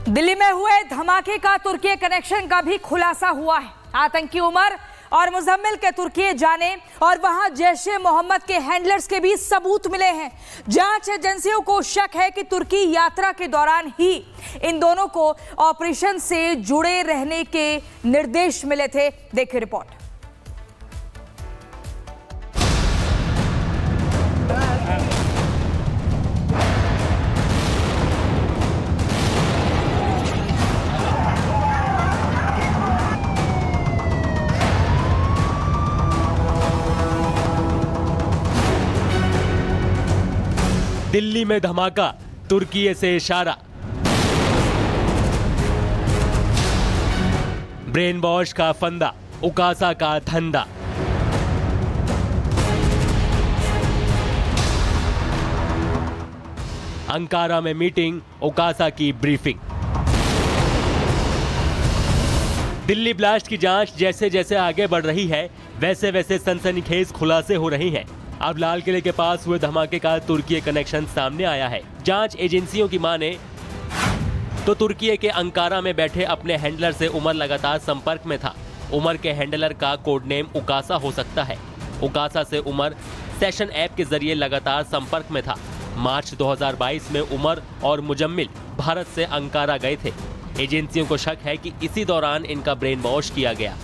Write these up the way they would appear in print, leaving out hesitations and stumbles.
दिल्ली में हुए धमाके का तुर्की कनेक्शन का भी खुलासा हुआ है। आतंकी उमर और मुजम्मिल के तुर्की जाने और वहां जैश ए मोहम्मद के हैंडलर्स के भी सबूत मिले हैं। जांच एजेंसियों को शक है कि तुर्की यात्रा के दौरान ही इन दोनों को ऑपरेशन से जुड़े रहने के निर्देश मिले थे। देखिए रिपोर्ट। दिल्ली में धमाका, तुर्की से इशारा। ब्रेन वॉश का फंदा, उकासा का धंधा। अंकारा में मीटिंग, उकासा की ब्रीफिंग। दिल्ली ब्लास्ट की जांच जैसे जैसे आगे बढ़ रही है वैसे वैसे सनसनीखेज खुलासे हो रही हैं। अब लाल किले के पास हुए धमाके का तुर्की कनेक्शन सामने आया है। जांच एजेंसियों की माने तो तुर्की के अंकारा में बैठे अपने हैंडलर से उमर लगातार संपर्क में था। उमर के हैंडलर का कोड नेम उकासा हो सकता है। उकासा से उमर सेशन ऐप के जरिए लगातार संपर्क में था। मार्च 2022 में उमर और मुजम्मिल भारत से अंकारा गए थे। एजेंसियों को शक है कि इसी दौरान इनका ब्रेन वॉश किया गया।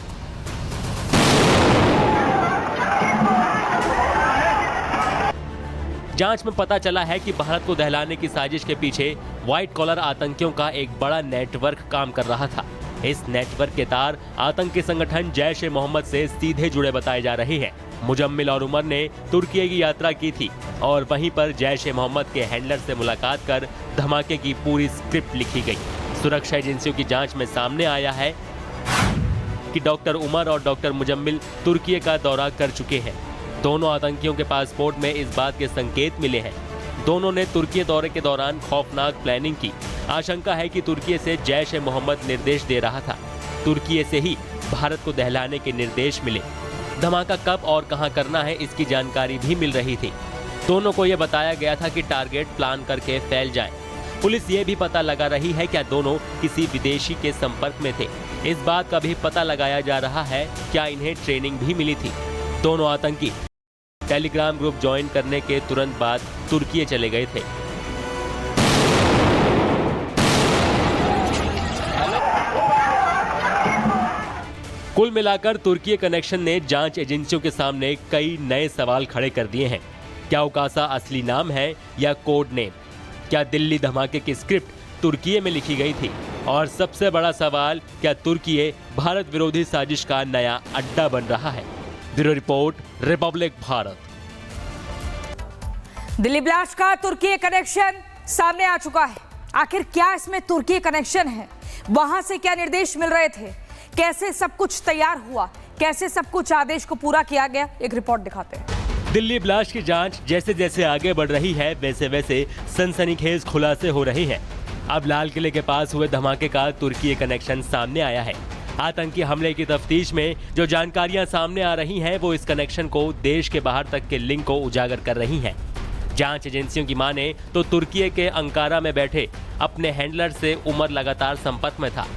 जांच में पता चला है कि भारत को दहलाने की साजिश के पीछे व्हाइट कॉलर आतंकियों का एक बड़ा नेटवर्क काम कर रहा था। इस नेटवर्क के तार आतंकी संगठन जैश ए मोहम्मद से सीधे जुड़े बताए जा रहे हैं। मुजम्मिल और उमर ने तुर्की की यात्रा की थी और वहीं पर जैश ए मोहम्मद के हैंडलर से मुलाकात कर धमाके की पूरी स्क्रिप्ट लिखी गई। सुरक्षा एजेंसियों की जांच में सामने आया है कि डॉक्टर उमर और डॉक्टर मुजम्मिल तुर्की का दौरा कर चुके हैं। दोनों आतंकियों के पासपोर्ट में इस बात के संकेत मिले हैं। दोनों ने तुर्की दौरे के दौरान खौफनाक प्लानिंग की। आशंका है कि तुर्की से जैश ए मोहम्मद निर्देश दे रहा था। तुर्की से ही भारत को दहलाने के निर्देश मिले। धमाका कब और कहां करना है इसकी जानकारी भी मिल रही थी। दोनों को यह बताया गया था कि टारगेट प्लान करके फैल जाए। पुलिस ये भी पता लगा रही है क्या दोनों किसी विदेशी के संपर्क में थे। इस बात का भी पता लगाया जा रहा है क्या इन्हें ट्रेनिंग भी मिली थी। दोनों आतंकी टेलीग्राम ग्रुप ज्वाइन करने के तुरंत बाद तुर्की चले गए थे। कुल मिलाकर तुर्की कनेक्शन ने जांच एजेंसियों के सामने कई नए सवाल खड़े कर दिए हैं। क्या उकासा असली नाम है या कोड नेम? क्या दिल्ली धमाके की स्क्रिप्ट तुर्की में लिखी गई थी? और सबसे बड़ा सवाल, क्या तुर्की भारत विरोधी साजिश का नया अड्डा बन रहा है? Bureau report, Republic Bharat. Delhi blast का तुर्की कनेक्शन सामने आ चुका है। आखिर क्या इसमें तुर्की कनेक्शन है? वहां से क्या निर्देश मिल रहे थे? कैसे सब कुछ तैयार हुआ? कैसे सब कुछ आदेश को पूरा किया गया? एक रिपोर्ट दिखाते हैं। दिल्ली ब्लास्ट की जांच जैसे जैसे आगे बढ़ रही है वैसे वैसे सनसनीखेज खुलासे हो रही हैं। अब लाल किले के पास हुए धमाके का तुर्की कनेक्शन सामने आया है। आतंकी हमले की तफ्तीश में जो जानकारियां सामने आ रही हैं वो इस कनेक्शन को देश के बाहर तक के लिंक को उजागर कर रही हैं। जांच एजेंसियों की माने तो तुर्की के अंकारा में बैठे अपने हैंडलर से उमर लगातार संपर्क में था।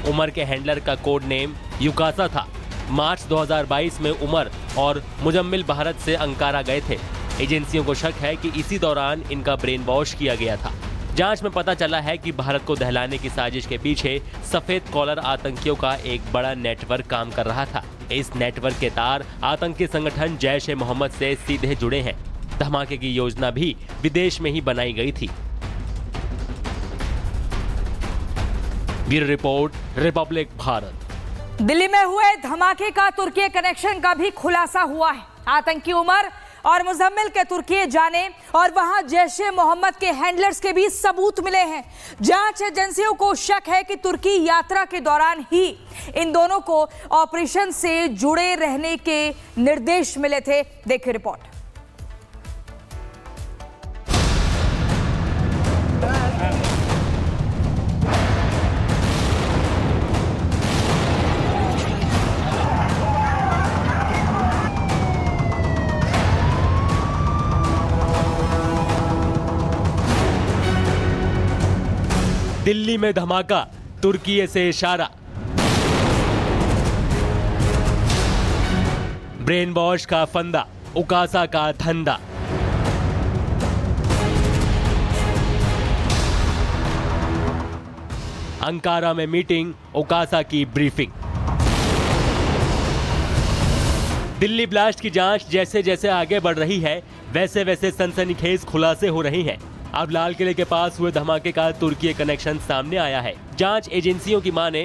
उमर के हैंडलर का कोड नेम युकासा था। मार्च 2022 में उमर और मुजम्मिल भारत से अंकारा गए थे। एजेंसियों को शक है कि इसी दौरान इनका ब्रेन वॉश किया गया था। जांच में पता चला है कि भारत को दहलाने की साजिश के पीछे सफेद कॉलर आतंकियों का एक बड़ा नेटवर्क काम कर रहा था। इस नेटवर्क के तार आतंकी संगठन जैश ए मोहम्मद से सीधे जुड़े हैं। धमाके की योजना भी विदेश में ही बनाई गई थी। Bureau report, Republic Bharat. Delhi में हुए धमाके का तुर्की कनेक्शन का भी खुलासा हुआ है। आतंकी उमर और मुजम्मिल के तुर्की जाने और वहां जैश ए मोहम्मद के हैंडलर्स के भी सबूत मिले हैं। जांच एजेंसियों को शक है कि तुर्की यात्रा के दौरान ही इन दोनों को ऑपरेशन से जुड़े रहने के निर्देश मिले थे। देखिए रिपोर्ट। दिल्ली में धमाका, तुर्की से इशारा। ब्रेन वॉश का फंदा, उकासा का धंधा। अंकारा में मीटिंग, उकासा की ब्रीफिंग। दिल्ली ब्लास्ट की जांच जैसे जैसे आगे बढ़ रही है, वैसे वैसे सनसनीखेज खुलासे हो रही हैं। अब लाल किले के पास हुए धमाके का तुर्की कनेक्शन सामने आया है। जांच एजेंसियों की माने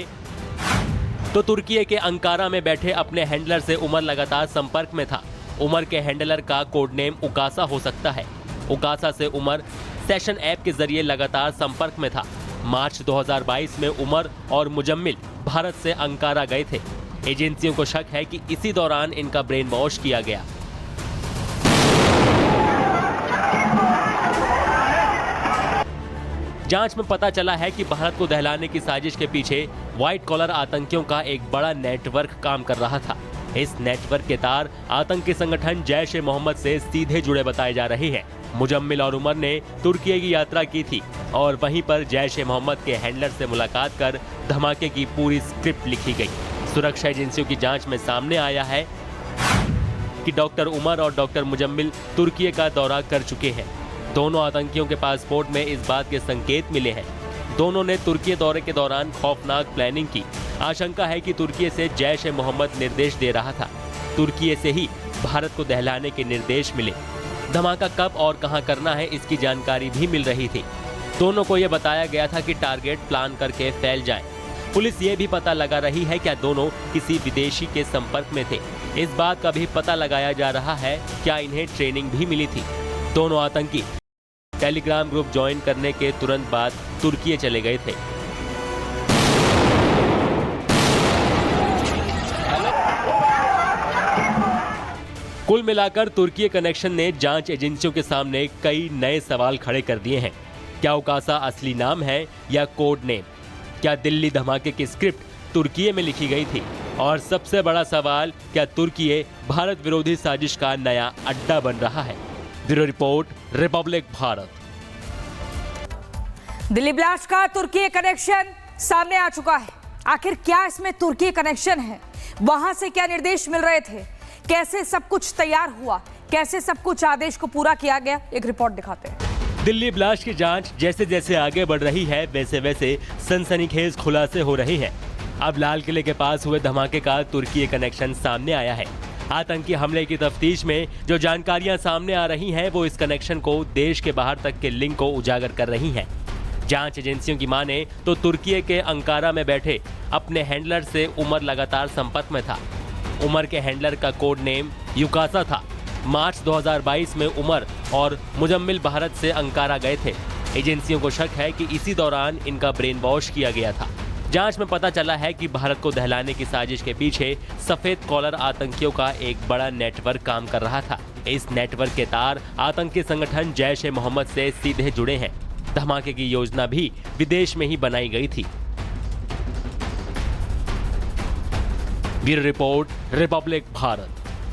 तो तुर्की के अंकारा में बैठे अपने हैंडलर से उमर लगातार संपर्क में था। उमर के हैंडलर का कोड नेम उकासा हो सकता है। उकासा से उमर सेशन ऐप के जरिए लगातार संपर्क में था। मार्च 2022 में उमर और मुजम्मिल भारत से अंकारा गए थे। एजेंसियों को शक है कि इसी दौरान इनका ब्रेन वॉश किया गया। जांच में पता चला है कि भारत को दहलाने की साजिश के पीछे व्हाइट कॉलर आतंकियों का एक बड़ा नेटवर्क काम कर रहा था। इस नेटवर्क के तार आतंकी संगठन जैश ए मोहम्मद से सीधे जुड़े बताए जा रहे हैं। मुजम्मिल और उमर ने तुर्की की यात्रा की थी और वहीं पर जैश ए मोहम्मद के हैंडलर से मुलाकात कर धमाके की पूरी स्क्रिप्ट लिखी गई। सुरक्षा एजेंसियों की जांच में सामने आया है कि डॉक्टर उमर और डॉक्टर मुजम्मिल तुर्की का दौरा कर चुके हैं। दोनों आतंकियों के पासपोर्ट में इस बात के संकेत मिले हैं। दोनों ने तुर्की दौरे के दौरान खौफनाक प्लानिंग की। आशंका है कि तुर्की से जैश ए मोहम्मद निर्देश दे रहा था। तुर्की से ही भारत को दहलाने के निर्देश मिले। धमाका कब और कहां करना है, इसकी जानकारी भी मिल रही थी। दोनों को यह बताया गया था कि टारगेट प्लान करके फैल जाए। पुलिस ये भी पता लगा रही है क्या दोनों किसी विदेशी के संपर्क में थे। इस बात का भी पता लगाया जा रहा है क्या इन्हें ट्रेनिंग भी मिली थी। दोनों आतंकी टेलीग्राम ग्रुप ज्वाइन करने के तुरंत बाद तुर्की चले गए थे। कुल मिलाकर तुर्की कनेक्शन ने जांच एजेंसियों के सामने कई नए सवाल खड़े कर दिए हैं। क्या उकासा असली नाम है या कोड नेम? क्या दिल्ली धमाके की स्क्रिप्ट तुर्की में लिखी गई थी? और सबसे बड़ा सवाल, क्या तुर्की भारत विरोधी साजिश का नया अड्डा बन रहा है? Bureau report, Republic Bharat. Delhi blast का तुर्की कनेक्शन सामने आ चुका है। आखिर क्या इसमें तुर्की कनेक्शन है? वहां से क्या निर्देश मिल रहे थे? कैसे सब कुछ तैयार हुआ? कैसे सब कुछ आदेश को पूरा किया गया? एक रिपोर्ट दिखाते हैं। दिल्ली ब्लास्ट की जांच जैसे जैसे आगे बढ़ रही है, वैसे वैसे सनसनीखेज खुलासे हो रही हैं। अब लाल किले के पास हुए धमाके का तुर्की कनेक्शन सामने आया है। आतंकी हमले की तफ्तीश में जो जानकारियां सामने आ रही हैं, वो इस कनेक्शन को देश के बाहर तक के लिंक को उजागर कर रही हैं। जांच एजेंसियों की माने तो तुर्की के अंकारा में बैठे अपने हैंडलर से उमर लगातार संपर्क में था। उमर के हैंडलर का कोड नेम युकासा था। मार्च 2022 में उमर और मुजम्मिल भारत से अंकारा गए थे। एजेंसियों को शक है कि इसी दौरान इनका ब्रेन वॉश किया गया था। जांच में पता चला है कि भारत को दहलाने की साजिश के पीछे सफेद कॉलर आतंकियों का एक बड़ा नेटवर्क काम कर रहा था। इस नेटवर्क के तार आतंकी संगठन जैश ए मोहम्मद से सीधे जुड़े हैं। धमाके की योजना भी विदेश में ही बनाई गई थी। Bureau report, Republic Bharat.